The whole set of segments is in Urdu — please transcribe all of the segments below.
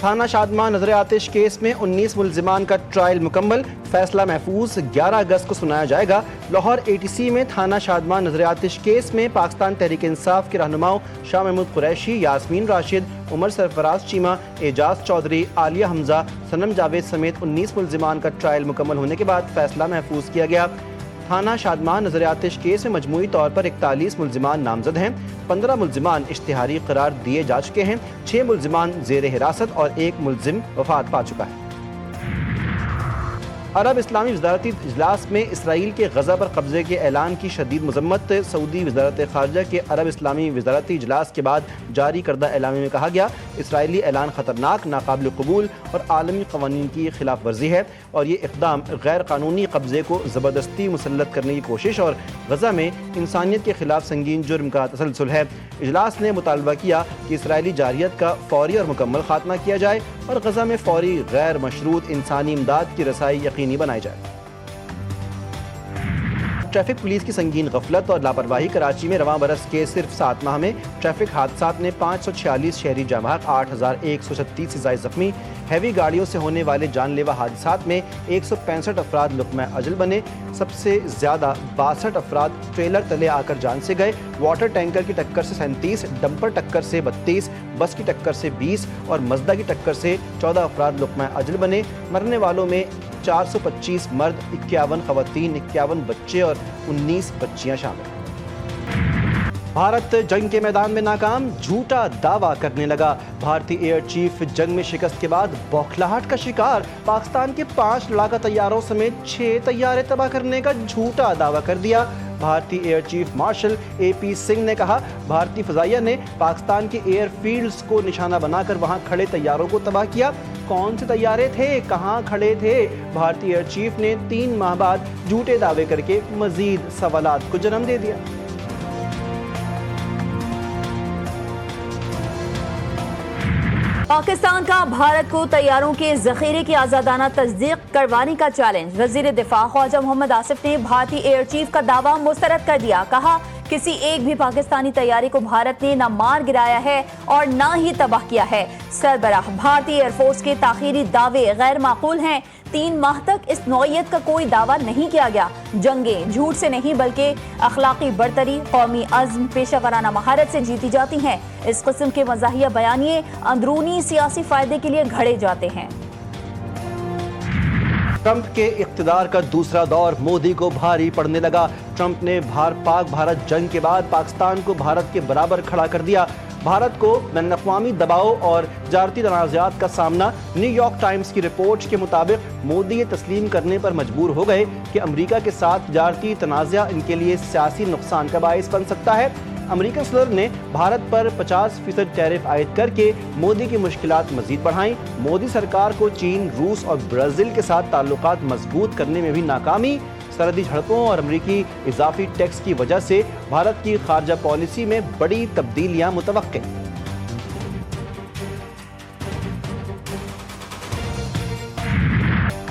تھانہ شادماں نظر آتش کیس میں 19 ملزمان کا ٹرائل مکمل، فیصلہ محفوظ 11 اگست کو سنایا جائے گا۔ لاہور ATC میں تھانہ شادماں نظر آتش کیس میں پاکستان تحریک انصاف کے رہنماؤں شاہ محمود قریشی، یاسمین راشد، عمر سرفراز چیمہ، اعجاز چودھری، عالیہ حمزہ، صنم جاوید سمیت 19 ملزمان کا ٹرائل مکمل ہونے کے بعد فیصلہ محفوظ کیا گیا۔ تھانہ شادماں نظر آتش کیس میں مجموعی طور پر 41 ملزمان نامزد ہیں، 15 ملزمان اشتہاری قرار دیے جا چکے ہیں، 6 ملزمان زیر حراست اور 1 ملزم وفات پا چکا ہے۔ عرب اسلامی وزارتی اجلاس میں اسرائیل کے غزہ پر قبضے کے اعلان کی شدید مذمت۔ سعودی وزارت خارجہ کے عرب اسلامی وزارتی اجلاس کے بعد جاری کردہ اعلامیے میں کہا گیا، اسرائیلی اعلان خطرناک، ناقابل قبول اور عالمی قوانین کی خلاف ورزی ہے، اور یہ اقدام غیر قانونی قبضے کو زبردستی مسلط کرنے کی کوشش اور غزہ میں انسانیت کے خلاف سنگین جرم کا تسلسل ہے۔ اجلاس نے مطالبہ کیا کہ اسرائیلی جارحیت کا فوری اور مکمل خاتمہ کیا جائے اور غزہ میں فوری غیر مشروط انسانی امداد کی رسائی یقینی بنائی جائے۔ ٹریفک پولیس کی سنگین غفلت اور لاپرواہی۔ کراچی میں رواں برس کے صرف 7 ماہ میں ٹریفک حادثات میں 546 شہری جاں بحق، 8136 سے زائد زخمی۔ ہیوی گاڑیوں سے ہونے والے جان لیوا حادثات میں 165 افراد لقمہ اجل بنے، سب سے زیادہ 62 افراد ٹریلر تلے آ کر جان سے گئے۔ واٹر ٹینکر کی ٹکر سے 37، ڈمپر ٹکر سے 32، بس کی ٹکر سے 20 اور مزدہ کی ٹکر سے 14 افراد لقمہ اجل بنے۔ مرنے والوں میں 425 مرد، 51 خواتین، 51 بچے اور 19 بچیاں شامل۔ بھارت جنگ کے میدان میں ناکام، جھوٹا دعویٰ کرنے لگا۔ بھارتی ایئر چیف جنگ میں شکست کے بعد بوکھلاہٹ کا شکار، پاکستان کے 5 لڑاکا طیاروں سمیت 6 طیارے تباہ کرنے کا جھوٹا دعویٰ کر دیا۔ بھارتی air chief marshal AP Singh نے کہا، بھارتی فضائیہ نے پاکستان کے ایئر فیلڈز کو نشانہ بنا کر وہاں کھڑے طیاروں کو تباہ کیا۔ کون سے طیارے تھے، کہاں کھڑے تھے؟ بھارتی ایئر چیف نے 3 ماہ بعد جھوٹے دعوے کر کے مزید سوالات کو جنم دے دیا۔ پاکستان کا بھارت کو طیاروں کے ذخیرے کی آزادانہ تصدیق کروانے کا چیلنج۔ وزیر دفاع خواجہ محمد آصف نے بھارتی ایئر چیف کا دعویٰ مسترد کر دیا۔ کہا، کسی ایک بھی پاکستانی طیارے کو بھارت نے نہ مار گرایا ہے اور نہ ہی تباہ کیا ہے۔ سربراہ، بھارتی ایئر فورس کے تاخیری دعوے غیر معقول ہیں۔ 3 ماہ تک اس نوعیت کا کوئی دعویٰ نہیں کیا گیا۔ جنگیں جھوٹ سے نہیں بلکہ اخلاقی برتری، قومی عزم، پیشہ ورانہ مہارت سے جیتی جاتی ہیں۔ اس قسم کے مزاحیہ بیانیے اندرونی سیاسی فائدے کے لیے گھڑے جاتے ہیں۔ ٹرمپ کے اقتدار کا دوسرا دور مودی کو بھاری پڑنے لگا۔ ٹرمپ نے پاک بھارت جنگ کے بعد پاکستان کو بھارت کے برابر کھڑا کر دیا۔ بھارت کو بین الاقوامی دباؤ اور تجارتی تنازعات کا سامنا۔ نیو یارک ٹائمز کی رپورٹ کے مطابق مودی یہ تسلیم کرنے پر مجبور ہو گئے کہ امریکہ کے ساتھ تجارتی تنازع ان کے لیے سیاسی نقصان کا باعث بن سکتا ہے۔ امریکن صدر نے بھارت پر 50% ٹیرف عائد کر کے مودی کی مشکلات مزید بڑھائیں۔ مودی سرکار کو چین، روس اور برازیل کے ساتھ تعلقات مضبوط کرنے میں بھی ناکامی۔ سرحدی جھڑپوں اور امریکی اضافی ٹیکس کی وجہ سے بھارت کی خارجہ پالیسی میں بڑی تبدیلیاں متوقع۔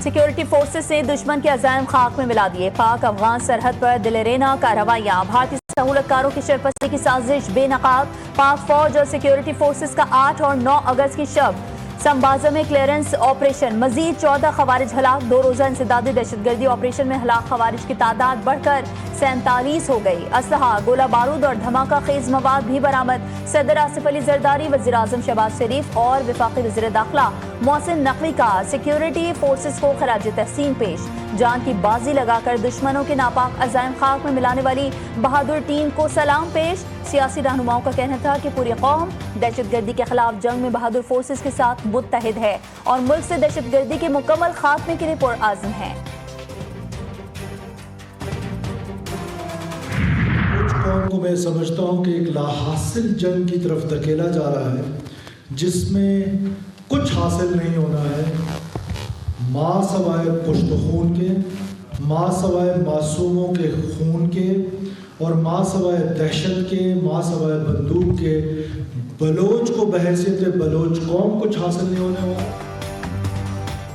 سیکیورٹی فورسز نے دشمن کے عزائم خاک میں ملا دیے۔ پاک افغان سرحد پر دلرینا کارروائیاں، بھارتی سہولت کاروں کی شرپستی کی سازش بے نقاب۔ پاک فوج اور سیکیورٹی فورسز کا 8 اور 9 اگست کی شب سمبازا میں کلیئرنس آپریشن، مزید 14 خوارج ہلاک۔ 2 روزہ انسدادی دہشت گردی آپریشن میں ہلاک خوارج کی تعداد بڑھ کر 47 ہو گئی۔ اسلحہ، گولہ بارود اور دھماکہ خیز مواد بھی برآمد۔ صدر آصف علی زرداری، وزیر اعظم شہباز شریف اور وفاقی وزیر داخلہ محسن نقوی کا سیکیورٹی فورسز کو خراج تحسین پیش۔ جان کی بازی لگا کر دشمنوں کے ناپاک عزائم خاک میں ملانے والی بہادر ٹیم کو سلام پیش۔ سیاسی رہنماؤں کا کہنا تھا کہ پوری قوم دہشت گردی کے خلاف جنگ میں بہادر فورسز کے ساتھ متحد ہے اور ملک سے دہشت گردی کے مکمل خاتمے کے لیے پرعزم ہے۔ کچھ قوم کو میں سمجھتا ہوں کہ ایک لاحاصل جنگ کی طرف دھکیلا جا رہا ہے جس میں کچھ حاصل نہیں ہونا ہے، ماں سوائے پشت خون کے، ماں سوائے معصوموں کے خون کے اور ماں سوائے دہشت کے، ماں سوائے بندوق کے، بلوچ کو بحیثیت بلوچ قوم کچھ حاصل نہیں ہونے والا۔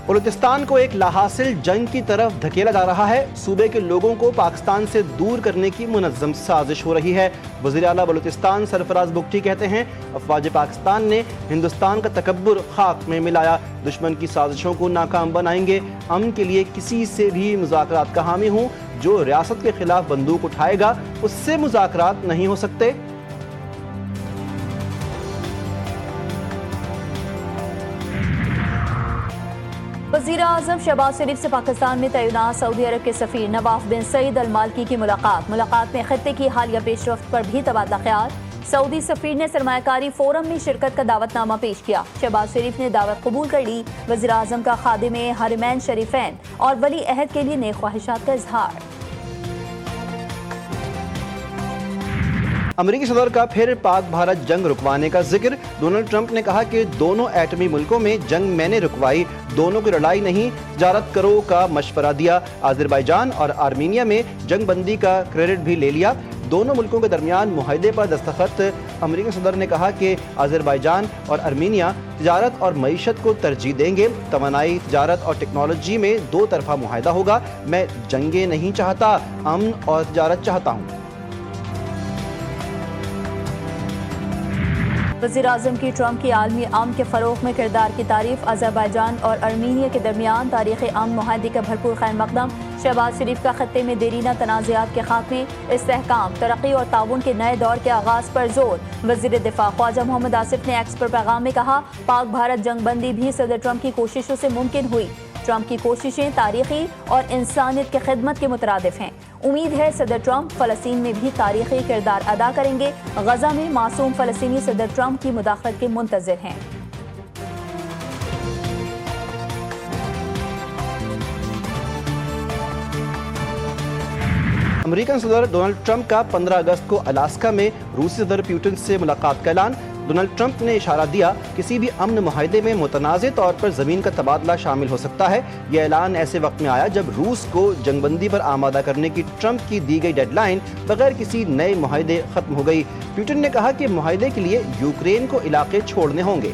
بلوچستان کو ایک لاحاصل جنگ کی طرف دھکیلا جا رہا ہے۔ صوبے کے لوگوں کو پاکستان سے دور کرنے کی منظم سازش ہو رہی ہے۔ وزیر اعلیٰ بلوچستان سرفراز بگٹی کہتے ہیں افواج پاکستان نے ہندوستان کا تکبر خاک میں ملایا، دشمن کی سازشوں کو ناکام بنائیں گے۔ امن کے لیے کسی سے بھی مذاکرات کا حامی ہوں، جو ریاست کے خلاف بندوق اٹھائے گا اس سے مذاکرات نہیں ہو سکتے۔ وزیر اعظم شہباز شریف سے پاکستان میں تعینات سعودی عرب کے سفیر نواف بن سعید المالکی کی ملاقات میں خطے کی حالیہ پیش رفت پر بھی تبادلہ خیال۔ سعودی سفیر نے سرمایہ کاری فورم میں شرکت کا دعوت نامہ پیش کیا۔ شہباز شریف نے دعوت قبول کر لی۔ وزیر اعظم کا خادم حرمین شریفین اور ولی عہد کے لیے نیک خواہشات کا اظہار۔ امریکی صدر کا پھر پاک بھارت جنگ رکوانے کا ذکر۔ ڈونلڈ ٹرمپ نے کہا کہ دونوں ایٹمی ملکوں میں جنگ میں نے رکوائی، دونوں کی لڑائی نہیں، تجارت کرو کا مشورہ دیا۔ آذربائیجان اور آرمینیا میں جنگ بندی کا کریڈٹ بھی لے لیا۔ دونوں ملکوں کے درمیان معاہدے پر دستخط۔ امریکی صدر نے کہا کہ آذربائیجان اور آرمینیا تجارت اور معیشت کو ترجیح دیں گے۔ توانائی، تجارت اور ٹیکنالوجی میں دو طرفہ معاہدہ ہوگا۔ میں جنگیں نہیں چاہتا، امن اور تجارت چاہتا ہوں۔ وزیر اعظم کی ٹرمپ کی عالمی امن کے فروغ میں کردار کی تعریف۔ آذربائیجان اور آرمینیا کے درمیان تاریخی امن معاہدے کا بھرپور خیر مقدم۔ شہباز شریف کا خطے میں دیرینہ تنازعات کے خاتمے، استحکام، ترقی اور تعاون کے نئے دور کے آغاز پر زور۔ وزیر دفاع خواجہ محمد آصف نے ایکس پر پیغام میں کہا پاک بھارت جنگ بندی بھی صدر ٹرمپ کی کوششوں سے ممکن ہوئی۔ ٹرمپ کی کوششیں تاریخی اور انسانیت کی خدمت کے مترادف ہیں۔ امید ہے صدر ٹرمپ فلسطین میں بھی تاریخی کردار ادا کریں گے۔ غزہ میں معصوم فلسطینی صدر ٹرمپ کی مداخلت کے منتظر ہیں۔ امریکن صدر ڈونلڈ ٹرمپ کا 15 اگست کو الاسکا میں روسی صدر پیوٹن سے ملاقات کا اعلان۔ ڈونلڈ ٹرمپ نے اشارہ دیا کسی بھی امن معاہدے میں متنازع طور پر زمین کا تبادلہ شامل ہو سکتا ہے۔ یہ اعلان ایسے وقت میں آیا جب روس کو جنگ بندی پر آمادہ کرنے کی ٹرمپ کی دی گئی ڈیڈ لائن بغیر کسی نئے معاہدے ختم ہو گئی۔ پیوٹن نے کہا کہ معاہدے کے لیے یوکرین کو علاقے چھوڑنے ہوں گے۔